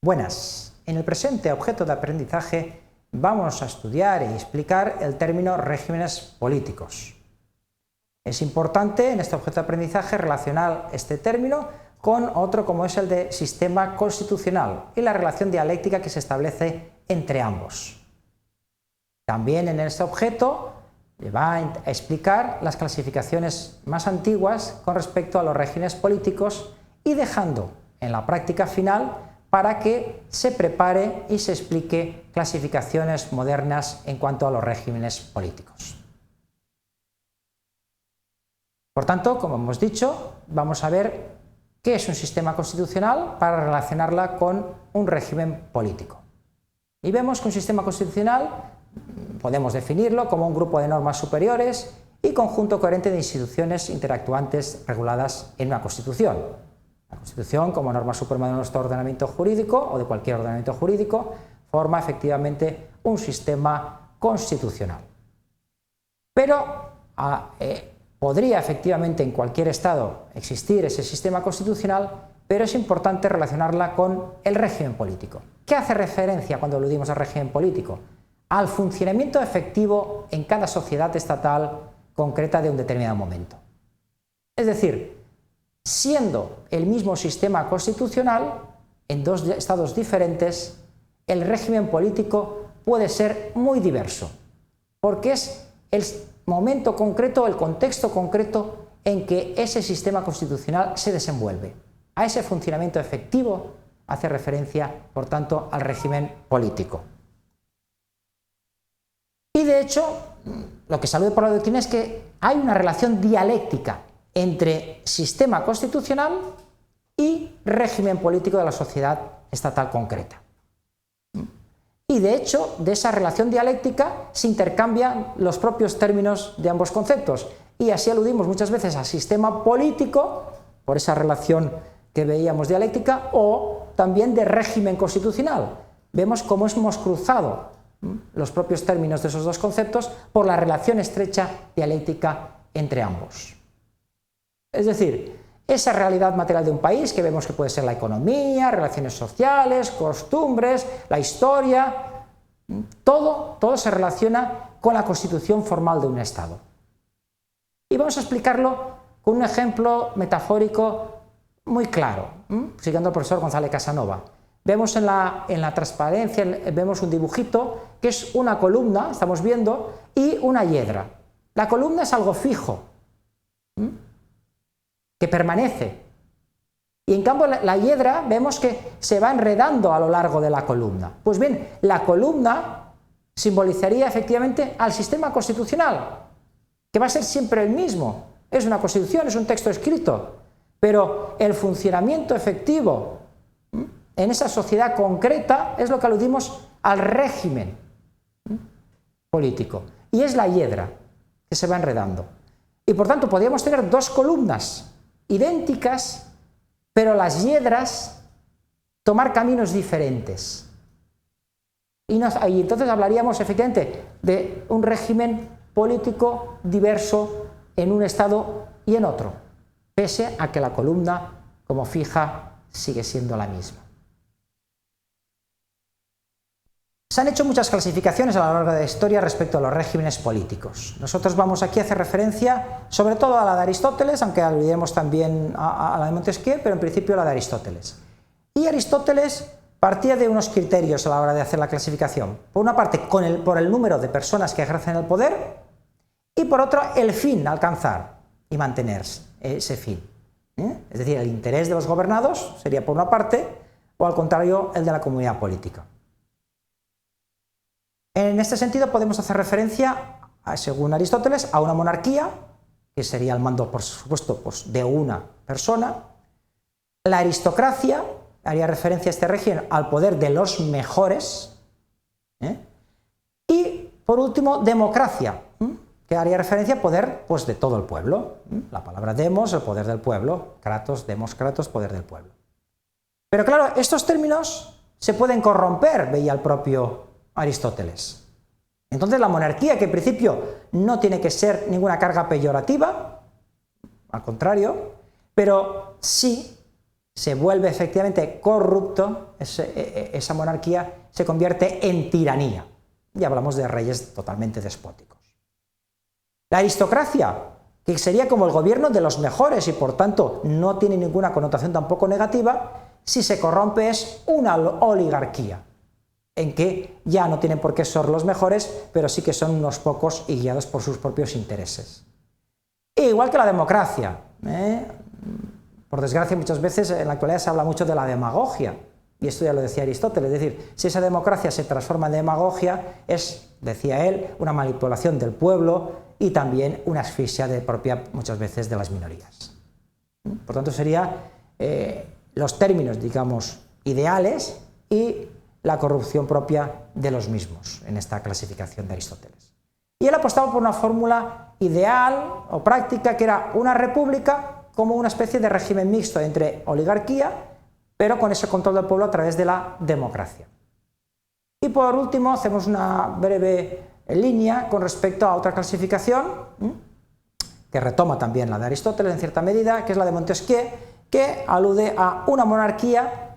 Buenas. En el presente objeto de aprendizaje vamos a estudiar y explicar el término regímenes políticos. Es importante en este objeto de aprendizaje relacionar este término con otro como es el de sistema constitucional y la relación dialéctica que se establece entre ambos. También en este objeto le va a explicar las clasificaciones más antiguas con respecto a los regímenes políticos y dejando en la práctica final para que se prepare y se explique clasificaciones modernas en cuanto a los regímenes políticos. Por tanto, como hemos dicho, vamos a ver qué es un sistema constitucional para relacionarla con un régimen político. Y vemos que un sistema constitucional podemos definirlo como un grupo de normas superiores y conjunto coherente de instituciones interactuantes reguladas en una Constitución. La Constitución, como norma suprema de nuestro ordenamiento jurídico o de cualquier ordenamiento jurídico, forma efectivamente un sistema constitucional. Pero podría efectivamente en cualquier Estado existir ese sistema constitucional, pero es importante relacionarla con el régimen político. ¿Qué hace referencia cuando aludimos al régimen político? Al funcionamiento efectivo en cada sociedad estatal concreta de un determinado momento. Es decir, siendo el mismo sistema constitucional, en dos estados diferentes, el régimen político puede ser muy diverso, porque es el momento concreto, el contexto concreto en que ese sistema constitucional se desenvuelve. A ese funcionamiento efectivo hace referencia, por tanto, al régimen político. Y de hecho, lo que se alude por la doctrina es que hay una relación dialéctica entre sistema constitucional y régimen político de la sociedad estatal concreta. Y de hecho, de esa relación dialéctica se intercambian los propios términos de ambos conceptos. Y así aludimos muchas veces al sistema político, por esa relación que veíamos dialéctica, o también de régimen constitucional. Vemos cómo hemos cruzado los propios términos de esos dos conceptos por la relación estrecha dialéctica entre ambos. Es decir, esa realidad material de un país que vemos que puede ser la economía, relaciones sociales, costumbres, la historia, todo se relaciona con la constitución formal de un Estado. Y vamos a explicarlo con un ejemplo metafórico muy claro, siguiendo al profesor González Casanova. Vemos en la transparencia, vemos un dibujito que es una columna, estamos viendo, y una hiedra. La columna es algo fijo, que permanece. Y en cambio la hiedra vemos que se va enredando a lo largo de la columna. Pues bien, la columna simbolizaría efectivamente al sistema constitucional, que va a ser siempre el mismo. Es una constitución, es un texto escrito, pero el funcionamiento efectivo en esa sociedad concreta es lo que aludimos al régimen político. Y es la hiedra que se va enredando. Y por tanto podríamos tener dos columnas idénticas, pero las hiedras tomar caminos diferentes. Y entonces hablaríamos efectivamente de un régimen político diverso en un estado y en otro, pese a que la columna como fija sigue siendo la misma. Se han hecho muchas clasificaciones a lo largo de la historia respecto a los regímenes políticos. Nosotros vamos aquí a hacer referencia sobre todo a la de Aristóteles, aunque aludimos también a la de Montesquieu, pero en principio a la de Aristóteles. Y Aristóteles partía de unos criterios a la hora de hacer la clasificación. Por una parte, por el número de personas que ejercen el poder, y por otra, el fin a alcanzar y mantener ese fin. Es decir, el interés de los gobernados sería por una parte, o al contrario, el de la comunidad política. En este sentido podemos hacer referencia, según Aristóteles, a una monarquía, que sería el mando, por supuesto, pues, de una persona. La aristocracia, haría referencia a este régimen al poder de los mejores. Y, por último, democracia, que haría referencia al poder pues, de todo el pueblo. La palabra demos, el poder del pueblo, kratos, demos, kratos, poder del pueblo. Pero claro, estos términos se pueden corromper, veía el propio Aristóteles. Entonces la monarquía, que en principio no tiene que ser ninguna carga peyorativa, al contrario, pero sí se vuelve efectivamente corrupto, esa monarquía se convierte en tiranía. Y hablamos de reyes totalmente despóticos. La aristocracia, que sería como el gobierno de los mejores y por tanto no tiene ninguna connotación tampoco negativa, si se corrompe es una oligarquía, en que ya no tienen por qué ser los mejores, pero sí que son unos pocos y guiados por sus propios intereses. Igual que la democracia, por desgracia muchas veces en la actualidad se habla mucho de la demagogia, y esto ya lo decía Aristóteles, es decir, si esa democracia se transforma en demagogia es, decía él, una manipulación del pueblo y también una asfixia propia muchas veces de las minorías. Por tanto serían los términos, digamos, ideales y la corrupción propia de los mismos en esta clasificación de Aristóteles. Y él apostaba por una fórmula ideal o práctica que era una república como una especie de régimen mixto entre oligarquía, pero con ese control del pueblo a través de la democracia. Y por último hacemos una breve línea con respecto a otra clasificación que retoma también la de Aristóteles en cierta medida, que es la de Montesquieu, que alude a una monarquía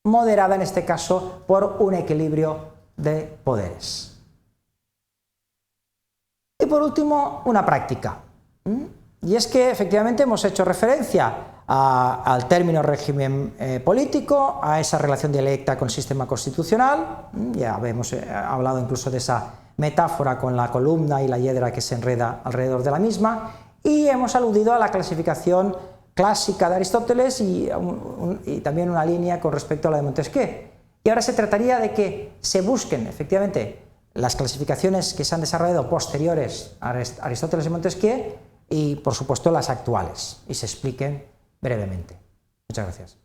moderada en este caso por un equilibrio de poderes. Y por último, una práctica. Y es que efectivamente hemos hecho referencia al término régimen político, a esa relación dialéctica con el sistema constitucional, ya hemos hablado incluso de esa metáfora con la columna y la hiedra que se enreda alrededor de la misma, y hemos aludido a la clasificación clásica de Aristóteles y también una línea con respecto a la de Montesquieu. Y ahora se trataría de que se busquen efectivamente las clasificaciones que se han desarrollado posteriores a Aristóteles y Montesquieu y por supuesto las actuales y se expliquen brevemente. Muchas gracias.